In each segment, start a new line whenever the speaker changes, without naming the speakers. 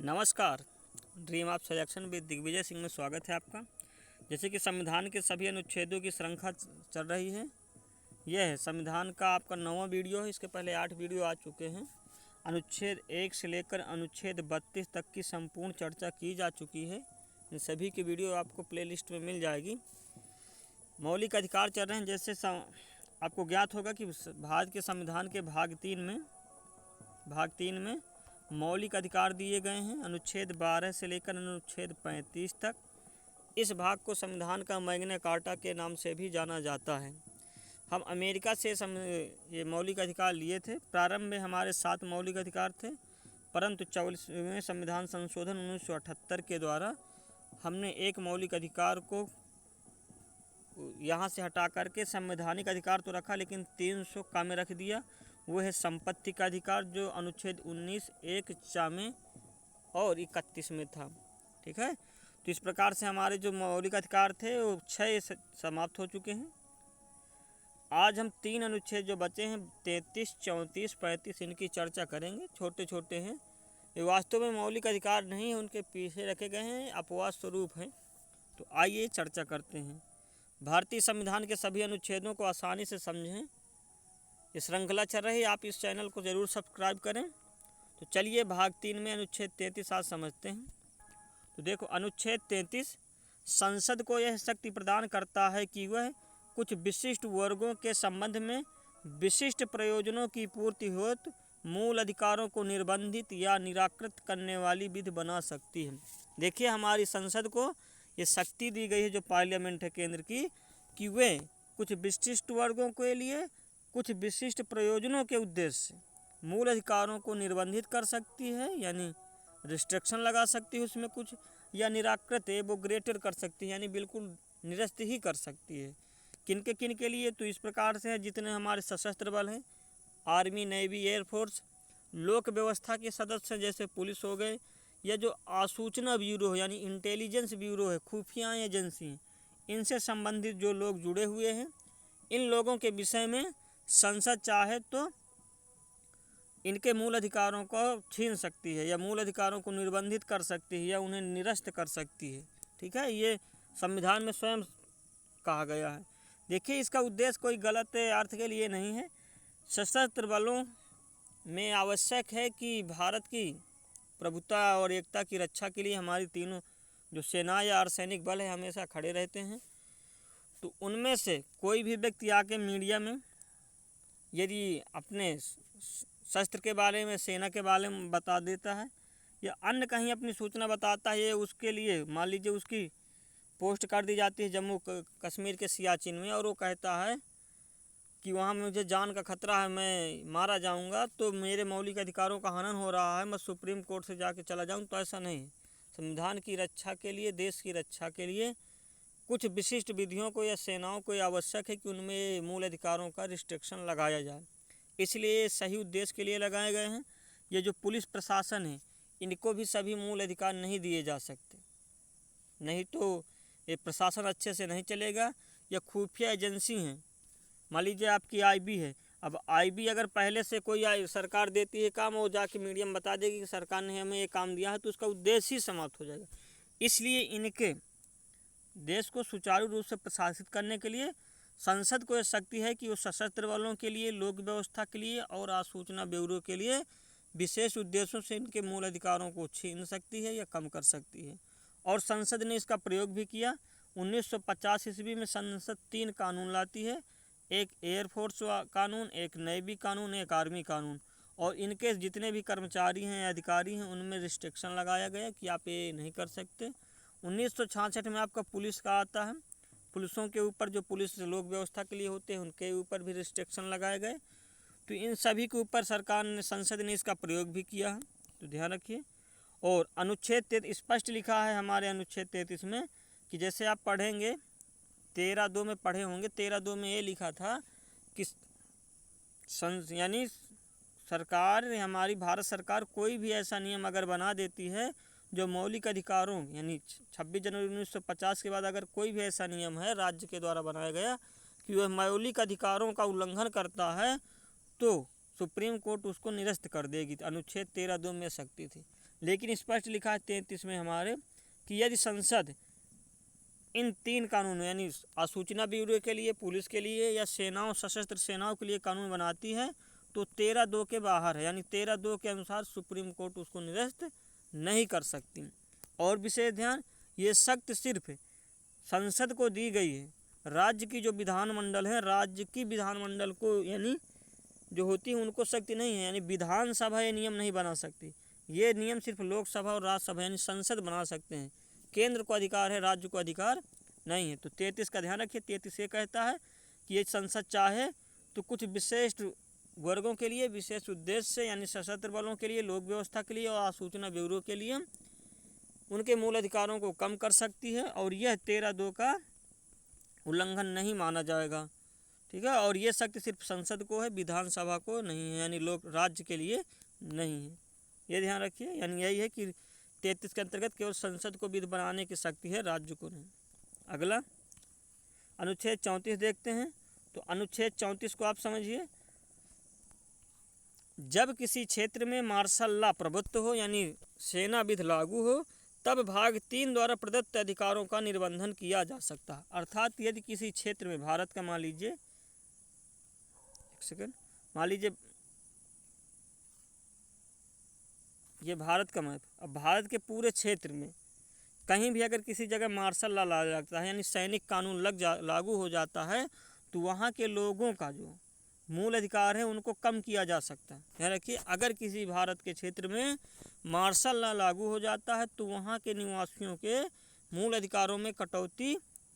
नमस्कार। Dream of selection with Digvijay Singh में स्वागत है आपका। जैसे कि संविधान के सभी अनुच्छेदों की श्रृंखला चल रही है, यह है संविधान का आपका 9वां वीडियो है। इसके पहले 8 वीडियो आ चुके हैं। अनुच्छेद 1 से लेकर अनुच्छेद 32 तक की संपूर्ण चर्चा की जा चुकी है। इन सभी की वीडियो आपको प्लेलिस्ट में मिल जाएगी। मौलिक अधिकार चल रहे हैं। जैसे आपको ज्ञात होगा कि भारत के संविधान के भाग 3 में मौलिक अधिकार दिए गए हैं, अनुच्छेद 12 से लेकर अनुच्छेद 35 तक। इस भाग को संविधान का मैग्ना कार्टा के नाम से भी जाना जाता है। हम अमेरिका से ये मौलिक अधिकार लिए थे। प्रारंभ में हमारे 7 मौलिक अधिकार थे, परंतु 44वें संविधान संशोधन 1978 के द्वारा हमने एक मौलिक अधिकार को यहाँ से हटा करके संवैधानिक अधिकार तो रखा, लेकिन 300 का में रख दिया। वो है संपत्ति का अधिकार, जो अनुच्छेद 19 1 चा में और 31 में था। ठीक है, तो इस प्रकार से हमारे जो मौलिक अधिकार थे वो 6 समाप्त हो चुके हैं। आज हम 3 अनुच्छेद जो बचे हैं 33, 34, 35 इनकी चर्चा करेंगे। छोटे छोटे हैं, ये वास्तव में मौलिक अधिकार नहीं है, उनके पीछे रखे गए हैं, अपवाद स्वरूप हैं। तो आइए चर्चा करते हैं। भारतीय संविधान के सभी अनुच्छेदों को आसानी से समझें। ये श्रृंखला चल रही है, आप इस चैनल को ज़रूर सब्सक्राइब करें। तो चलिए भाग 3 में अनुच्छेद 33 आज समझते हैं। तो देखो, अनुच्छेद 33 संसद को यह शक्ति प्रदान करता है कि वह कुछ विशिष्ट वर्गों के संबंध में विशिष्ट प्रयोजनों की पूर्ति हेतु मूल अधिकारों को निर्बंधित या निराकृत करने वाली विधि बना सकती है। देखिए, हमारी संसद को ये शक्ति दी गई है, जो पार्लियामेंट है केंद्र की, कि वे कुछ विशिष्ट वर्गों के लिए कुछ विशिष्ट प्रयोजनों के उद्देश्य से मूल अधिकारों को निर्बंधित कर सकती है, यानी रिस्ट्रिक्शन लगा सकती है उसमें कुछ, या निराकृत एबोग्रेटेड कर सकती है, यानी बिल्कुल निरस्त ही कर सकती है। किन के लिए? तो इस प्रकार से है, जितने हमारे सशस्त्र बल हैं, आर्मी, नेवी, एयरफोर्स, लोक व्यवस्था के सदस्य जैसे पुलिस हो गए, या जो आसूचना ब्यूरो है यानी इंटेलिजेंस ब्यूरो है, खुफिया एजेंसी हैं, इनसे संबंधित जो लोग जुड़े हुए हैं, इन लोगों के विषय में संसद चाहे तो इनके मूल अधिकारों को छीन सकती है, या मूल अधिकारों को निर्बंधित कर सकती है, या उन्हें निरस्त कर सकती है। ठीक है, ये संविधान में स्वयं कहा गया है। देखिए, इसका उद्देश्य कोई गलत अर्थ के लिए नहीं है। सशस्त्र बलों में आवश्यक है कि भारत की प्रभुता और एकता की रक्षा के लिए हमारी तीनों जो सेना या अर्धसैनिक बल है हमेशा खड़े रहते हैं। तो उनमें से कोई भी व्यक्ति आके मीडिया में यदि अपने शस्त्र के बारे में, सेना के बारे में बता देता है, या अन्य कहीं अपनी सूचना बताता है, उसके लिए मान लीजिए उसकी पोस्ट कर दी जाती है जम्मू कश्मीर के सियाचिन में, और वो कहता है कि वहाँ मुझे जान का खतरा है, मैं मारा जाऊँगा, तो मेरे मौलिक अधिकारों का हनन हो रहा है, मैं सुप्रीम कोर्ट से जाके चला जाऊँ, तो ऐसा नहीं है। संविधान की रक्षा के लिए, देश की रक्षा के लिए कुछ विशिष्ट विधियों को या सेनाओं को आवश्यक है कि उनमें मूल अधिकारों का रिस्ट्रिक्शन लगाया जाए। इसलिए सही उद्देश्य के लिए लगाए गए हैं। ये जो पुलिस प्रशासन है, इनको भी सभी मूल अधिकार नहीं दिए जा सकते, नहीं तो ये प्रशासन अच्छे से नहीं चलेगा। या खुफिया एजेंसी हैं, मान लीजिए आपकी आईबी है, अब आईबी अगर पहले से कोई सरकार देती है काम, वो जाके मीडिया में बता देगी कि सरकार ने हमें ये काम दिया है, तो उसका उद्देश्य ही समाप्त हो जाएगा। इसलिए इनके देश को सुचारू रूप से प्रशासित करने के लिए संसद को यह शक्ति है कि वो सशस्त्र बलों के लिए, लोक व्यवस्था के लिए और आसूचना ब्यूरो के लिए विशेष उद्देश्यों से इनके मूल अधिकारों को छीन सकती है या कम कर सकती है। और संसद ने इसका प्रयोग भी किया। 1950 ईस्वी में संसद 3 कानून लाती है, एक एयरफोर्स कानून, एक नेवी कानून, एक आर्मी कानून, और इनके जितने भी कर्मचारी हैं, अधिकारी हैं, उनमें रिस्ट्रिक्शन लगाया गया कि आप ये नहीं कर सकते। 1966 में आपका पुलिस का आता है, पुलिसों के ऊपर, जो पुलिस लोक व्यवस्था के लिए होते हैं, उनके ऊपर भी रिस्ट्रिक्शन लगाए गए। तो इन सभी के ऊपर सरकार ने, संसद ने इसका प्रयोग भी किया है, तो ध्यान रखिए। और अनुच्छेद 33 स्पष्ट लिखा है हमारे अनुच्छेद 33 में कि जैसे आप पढ़ेंगे 13(2) में पढ़े होंगे, 13(2) में ये लिखा था कि यानी सरकार, हमारी भारत सरकार कोई भी ऐसा नियम अगर बना देती है जो मौलिक अधिकारों, यानी 26 जनवरी 1950 के बाद अगर कोई भी ऐसा नियम है राज्य के द्वारा बनाया गया कि वह मौलिक अधिकारों का उल्लंघन करता है, तो सुप्रीम कोर्ट उसको निरस्त कर देगी। अनुच्छेद 13(2) में शक्ति थी, लेकिन स्पष्ट लिखा है 33 में हमारे कि यदि संसद इन 3 कानूनों यानी आसूचना ब्यूरो के लिए, पुलिस के लिए या सेनाओं सशस्त्र सेनाओं के लिए कानून बनाती है तो 13(2) के बाहर है, यानी 13(2) के अनुसार सुप्रीम कोर्ट उसको निरस्त नहीं कर सकती। और विशेष ध्यान, ये शक्ति सिर्फ संसद को दी गई है। राज्य की जो विधानमंडल है, राज्य की विधानमंडल को यानी जो होती है उनको शक्ति नहीं है, यानी विधानसभा ये नियम नहीं बना सकती। ये नियम सिर्फ लोकसभा और राज्यसभा यानी संसद बना सकते हैं। केंद्र को अधिकार है, राज्य को अधिकार नहीं है। तो 33 का ध्यान रखिए। 33 ये कहता है कि ये संसद चाहे तो कुछ विशिष्ट वर्गों के लिए, विशेष उद्देश्य से यानी सशस्त्र बलों के लिए, लोक व्यवस्था के लिए और आसूचना ब्यूरो के लिए उनके मूल अधिकारों को कम कर सकती है, और यह 13(2) का उल्लंघन नहीं माना जाएगा। ठीक है, और ये शक्ति सिर्फ संसद को है, विधानसभा को नहीं है, यानी लोक राज्य के लिए नहीं है। ये ध्यान रखिए, यानी यही है कि 33 के अंतर्गत केवल संसद को विधि बनाने की शक्ति है, राज्य को नहीं। अगला अनुच्छेद 34 देखते हैं। तो अनुच्छेद 34 को आप समझिए। जब किसी क्षेत्र में मार्शल लॉ प्रभुत्व हो यानी सेना विधि लागू हो, तब भाग 3 द्वारा प्रदत्त अधिकारों का निर्बंधन किया जा सकता है। अर्थात यदि किसी क्षेत्र में, भारत का मान लीजिए, एक सेकंड, मान लीजिए ये भारत का मैप, अब भारत के पूरे क्षेत्र में कहीं भी अगर किसी जगह मार्शल लॉ ला जाता है यानी सैनिक कानून लागू हो जाता है, तो वहाँ के लोगों का जो मूल अधिकार है उनको कम किया जा सकता है। यानी रखिए, अगर किसी भारत के क्षेत्र में मार्शल लॉ लागू हो जाता है तो वहाँ के निवासियों के मूल अधिकारों में कटौती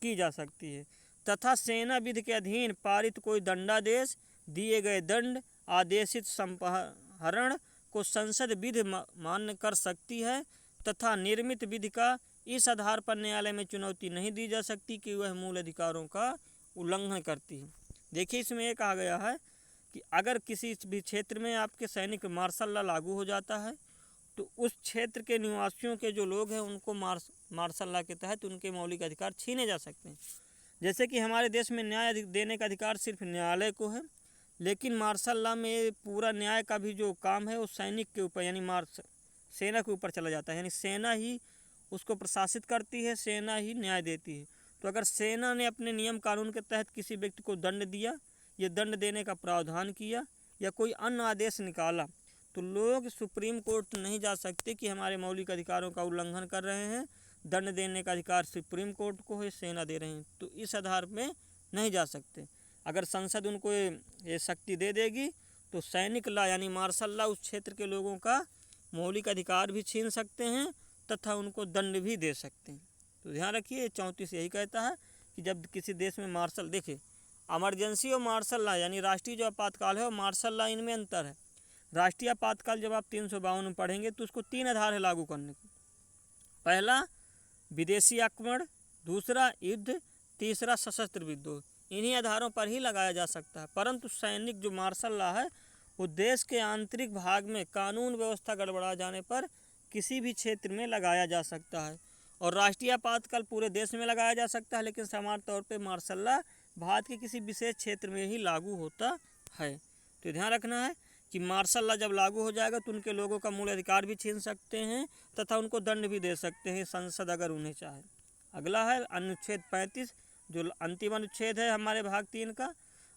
की जा सकती है, तथा सेना विधि के अधीन पारित कोई दंडादेश, दिए गए दंड, आदेशित संपहरण को संसद विधि मान्य कर सकती है, तथा निर्मित विधि का इस आधार पर न्यायालय में चुनौती नहीं दी जा सकती कि वह मूल अधिकारों का उल्लंघन करती है। देखिए, इसमें ये कहा गया है कि अगर किसी भी क्षेत्र में आपके सैनिक मार्शल लॉ लागू हो जाता है तो उस क्षेत्र के निवासियों के जो लोग हैं उनको मार्शल लॉ के तहत उनके मौलिक अधिकार छीने जा सकते हैं। जैसे कि हमारे देश में न्याय देने का अधिकार सिर्फ न्यायालय को है, लेकिन मार्शल लॉ में पूरा न्याय का भी जो काम है वो सैनिक के ऊपर यानी सेना के ऊपर चला जाता है, यानी सेना ही उसको प्रशासित करती है, सेना ही न्याय देती है। तो अगर सेना ने अपने नियम कानून के तहत किसी व्यक्ति को दंड दिया, ये दंड देने का प्रावधान किया या कोई अन्य आदेश निकाला, तो लोग सुप्रीम कोर्ट नहीं जा सकते कि हमारे मौलिक अधिकारों का उल्लंघन कर रहे हैं, दंड देने का अधिकार सुप्रीम कोर्ट को है, सेना दे रहे हैं, तो इस आधार में नहीं जा सकते। अगर संसद उनको ये शक्ति दे देगी तो सैनिक लॉ यानी मार्शल लॉ उस क्षेत्र के लोगों का मौलिक अधिकार भी छीन सकते हैं तथा उनको दंड भी दे सकते हैं। तो ध्यान रखिए, 34 यही कहता है कि जब किसी देश में मार्शल, देखिए इमरजेंसी और मार्शल लॉ यानी राष्ट्रीय जो आपातकाल है और मार्शल लॉ, इनमें अंतर है। राष्ट्रीय आपातकाल जब आप 352 में पढ़ेंगे तो उसको 3 आधार है लागू करने के। पहला विदेशी आक्रमण, दूसरा युद्ध, तीसरा सशस्त्र विद्रोह। इन्हीं आधारों पर ही लगाया जा सकता है। परंतु सैनिक जो मार्शल लॉ है वो देश के आंतरिक भाग में कानून व्यवस्था गड़बड़ा जाने पर किसी भी क्षेत्र में लगाया जा सकता है, और राष्ट्रीय आपातकाल पूरे देश में लगाया जा सकता है, लेकिन सामान्य तौर पे मार्शल लॉ भारत के किसी विशेष क्षेत्र में ही लागू होता है। तो ध्यान रखना है कि मार्शल लॉ जब लागू हो जाएगा तो उनके लोगों का मूल अधिकार भी छीन सकते हैं तथा उनको दंड भी दे सकते हैं संसद अगर उन्हें चाहे। अगला है अनुच्छेद 35, जो अंतिम अनुच्छेद है हमारे भाग 3 का।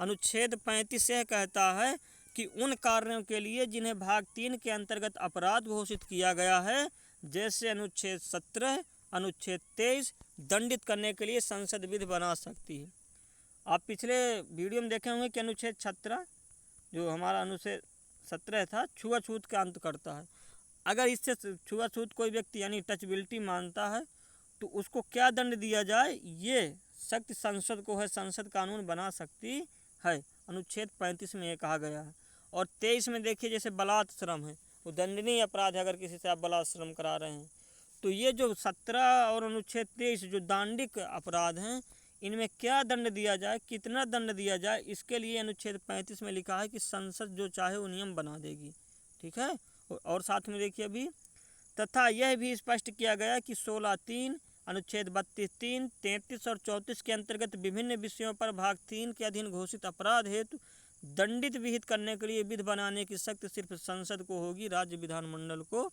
अनुच्छेद 35 यह कहता है कि उन कार्यों के लिए जिन्हें भाग 3 के अंतर्गत अपराध घोषित किया गया है, जैसे अनुच्छेद 17, अनुच्छेद 23, दंडित करने के लिए संसद विधि बना सकती है। आप पिछले वीडियो में देखे होंगे कि अनुच्छेद 17 जो हमारा अनुच्छेद 17 था, छुआछूत का अंत करता है। अगर इससे छुआछूत कोई व्यक्ति यानी टचबिलिटी मानता है तो उसको क्या दंड दिया जाए, ये शक्ति संसद को है, संसद कानून बना सकती है। अनुच्छेद 35 में ये कहा गया है। और 23 में देखिए, जैसे बलात्श्रम है, वो दंडनीय अपराध है अगर किसी से आप बलात्श्रम करा रहे हैं। तो ये जो 17 और अनुच्छेद 23 जो दांडिक अपराध हैं, इनमें क्या दंड दिया जाए, कितना दंड दिया जाए, इसके लिए अनुच्छेद 35 में लिखा है कि संसद जो चाहे वो नियम बना देगी। ठीक है, और साथ में देखिए अभी, तथा यह भी स्पष्ट किया गया कि 16(3), अनुच्छेद 32(3), 33 और 34 के अंतर्गत विभिन्न विषयों पर भाग 3 के अधीन घोषित अपराध हेतु दंडित विहित करने के लिए विधि बनाने की शक्ति सिर्फ संसद को होगी, राज्य विधानमंडल को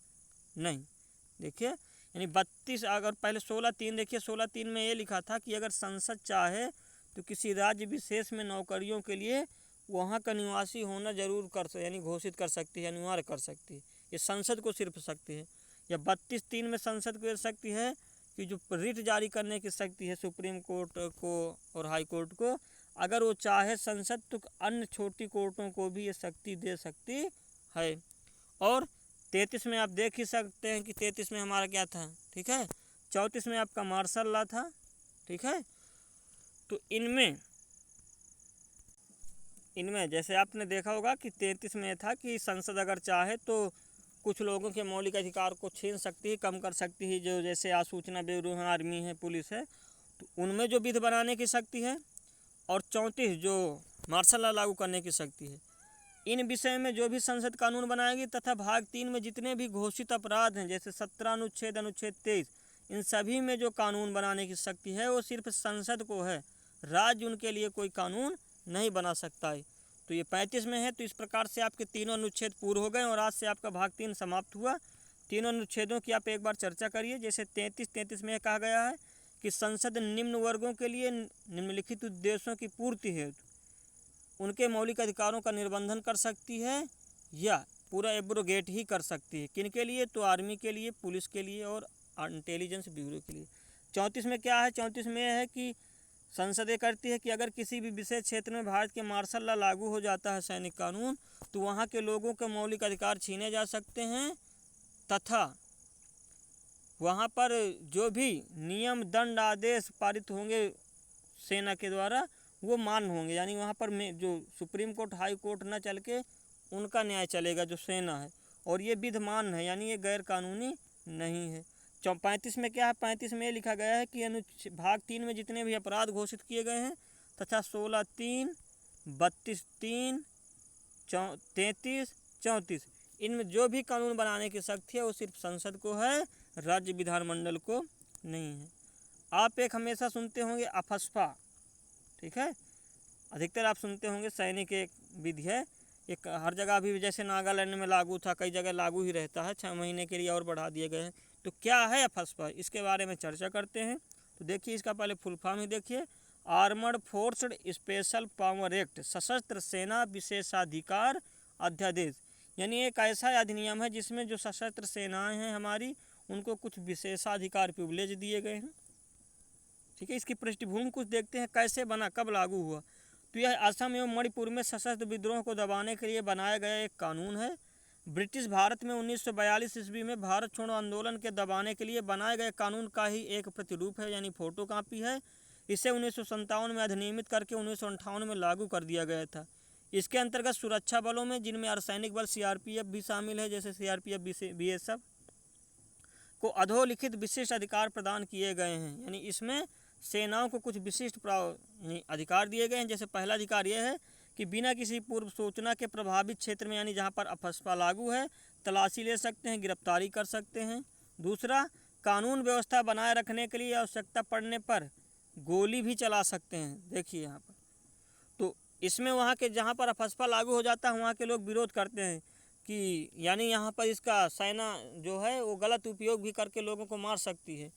नहीं। देखिए यानी 32, अगर पहले 16(3) देखिए 16(3) में ये लिखा था कि अगर संसद चाहे तो किसी राज्य विशेष में नौकरियों के लिए वहाँ का निवासी होना जरूर यानी घोषित कर सकती है, अनिवार्य कर सकती है। ये संसद को सिर्फ शक्ति है। या 32(3) में संसद को शक्ति है कि जो रिट जारी करने की शक्ति है सुप्रीम कोर्ट को और हाई कोर्ट को, अगर वो चाहे संसद तो अन्य छोटी कोर्टों को भी ये शक्ति दे सकती है। और 33 में आप देख ही सकते हैं कि 33 में हमारा क्या था, ठीक है। 34 में आपका मार्शल लॉ था, ठीक है। तो इनमें जैसे आपने देखा होगा कि 33 में था कि संसद अगर चाहे तो कुछ लोगों के मौलिक अधिकार को छीन सकती है, कम कर सकती है, जो जैसे आसूचना ब्यूरो है, आर्मी है, पुलिस है, तो उनमें जो विधि बनाने की शक्ति है। और 34 जो मार्शल लॉ लागू करने की शक्ति है। इन विषय में जो भी संसद कानून बनाएगी तथा भाग 3 में जितने भी घोषित अपराध हैं जैसे 17 अनुच्छेद, अनुच्छेद 23, इन सभी में जो कानून बनाने की शक्ति है वो सिर्फ संसद को है, राज्य उनके लिए कोई कानून नहीं बना सकता है। तो ये 35 में है। तो इस प्रकार से आपके तीनों अनुच्छेद पूरे हो गए और आज से आपका भाग 3 समाप्त हुआ। तीनों अनुच्छेदों की आप एक बार चर्चा करिए। जैसे 33 में कहा गया है कि संसद निम्न वर्गों के लिए निम्नलिखित उद्देश्यों की पूर्ति हेतु उनके मौलिक अधिकारों का निर्बंधन कर सकती है या पूरा एब्रोगेट ही कर सकती है। किन के लिए? तो आर्मी के लिए, पुलिस के लिए और इंटेलिजेंस ब्यूरो के लिए। 34 में क्या है? 34 में यह है कि संसद ये करती है कि अगर किसी भी विशेष क्षेत्र में भारत के मार्शल लॉ लागू हो जाता है, सैनिक कानून, तो वहाँ के लोगों के मौलिक अधिकार छीने जा सकते हैं तथा वहाँ पर जो भी नियम, दंड, आदेश पारित होंगे सेना के द्वारा वो मान्य होंगे। यानी वहाँ पर जो सुप्रीम कोर्ट, हाई कोर्ट न चल के उनका न्याय चलेगा जो सेना है, और ये विधिमान है, यानी ये गैर कानूनी नहीं है। 35 में क्या है? 35 में ये लिखा गया है कि भाग 3 में जितने भी अपराध घोषित किए गए हैं तथा 16(3), 32(3), 33, 34, इनमें जो भी कानून बनाने की शक्ति है वो सिर्फ संसद को है, राज्य विधानमंडल को नहीं है। आप एक हमेशा सुनते होंगे अफस्पा, ठीक है, अधिकतर आप सुनते होंगे। सैनिक एक विधि है, एक हर जगह भी जैसे नागालैंड में लागू था, कई जगह लागू ही रहता है, 6 महीने के लिए और बढ़ा दिए गए हैं। तो क्या है अफस्पा, इसके बारे में चर्चा करते हैं। तो देखिए इसका पहले फुल फॉर्म ही देखिए। Armoured forced special power act, सशस्त्र सेना विशेषाधिकार अध्यादेश। यानी एक ऐसा अधिनियम है जिसमें जो सशस्त्र सेनाएं हैं हमारी, उनको कुछ विशेषाधिकार, प्रिविलेज दिए गए हैं, ठीक है। इसकी पृष्ठभूमि कुछ देखते हैं, कैसे बना, कब लागू हुआ। तो यह असम एवं मणिपुर में सशस्त्र विद्रोह को दबाने के लिए बनाया गया एक कानून है। ब्रिटिश भारत में 1942 ईस्वी में भारत छोड़ो आंदोलन के दबाने के लिए बनाए गए कानून का ही एक प्रतिरूप है, यानी फोटो कापी है। इसे 1957 में अधिनियमित करके 1958 में लागू कर दिया गया था। इसके अंतर्गत सुरक्षा बलों में, जिनमें अर्धसैनिक बल सीआरपीएफ भी शामिल है, जैसे सीआरपीएफ, बीएसएफ, को अधोलिखित विशिष्ट अधिकार प्रदान किए गए हैं। यानी इसमें सेनाओं को कुछ विशिष्ट अधिकार दिए गए हैं। जैसे पहला अधिकार यह है कि बिना किसी पूर्व सूचना के प्रभावित क्षेत्र में, यानी जहां पर अफस्पा लागू है, तलाशी ले सकते हैं, गिरफ्तारी कर सकते हैं। दूसरा, कानून व्यवस्था बनाए रखने के लिए आवश्यकता पड़ने पर गोली भी चला सकते हैं। देखिए यहाँ पर, तो इसमें वहाँ के जहाँ पर अफस्पा लागू हो जाता है वहाँ के लोग विरोध करते हैं कि यानी यहाँ पर इसका सेना जो है वो गलत उपयोग भी करके लोगों को मार सकती है।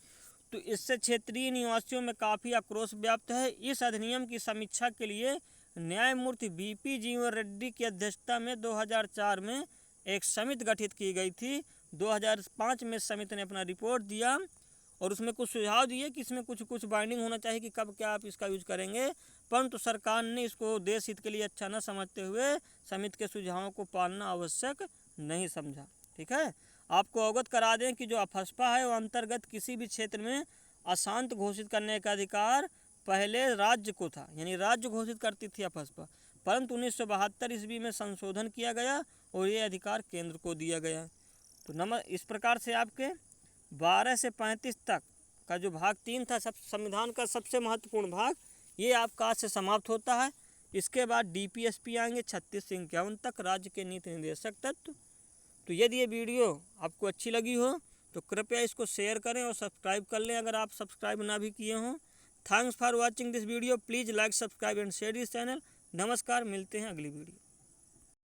तो इससे क्षेत्रीय निवासियों में काफ़ी आक्रोश व्याप्त है। इस अधिनियम की समीक्षा के लिए न्यायमूर्ति बीपी जीवन रेड्डी की अध्यक्षता में 2004 में एक समिति गठित की गई थी। 2005 में समिति ने अपना रिपोर्ट दिया और उसमें कुछ सुझाव दिए कि इसमें कुछ बाइंडिंग होना चाहिए कि कब क्या आप इसका यूज करेंगे, परंतु सरकार ने इसको देश हित के लिए अच्छा न समझते हुए समिति के सुझावों को पालना आवश्यक नहीं समझा, ठीक है। आपको अवगत करा दें कि जो अफस्पा है वो अंतर्गत किसी भी क्षेत्र में अशांत घोषित करने का अधिकार पहले राज्य को था, यानी राज्य घोषित करती थी अफस्पा, परंतु 1972 ईस्वी में संशोधन किया गया और ये अधिकार केंद्र को दिया गया। तो इस प्रकार से आपके 12 से 35 तक का जो भाग 3 था, संविधान का सबसे महत्वपूर्ण भाग, ये आपका आज से समाप्त होता है। इसके बाद डीपीएसपी आएंगे 36 से 51 तक, राज्य के नीति निर्देशक तत्व। तो यदि ये वीडियो आपको अच्छी लगी हो तो कृपया इसको शेयर करें और सब्सक्राइब कर लें अगर आप सब्सक्राइब ना भी किए हों। Thanks for watching this video. Please like, subscribe and share this channel. नमस्कार, मिलते हैं अगली वीडियो।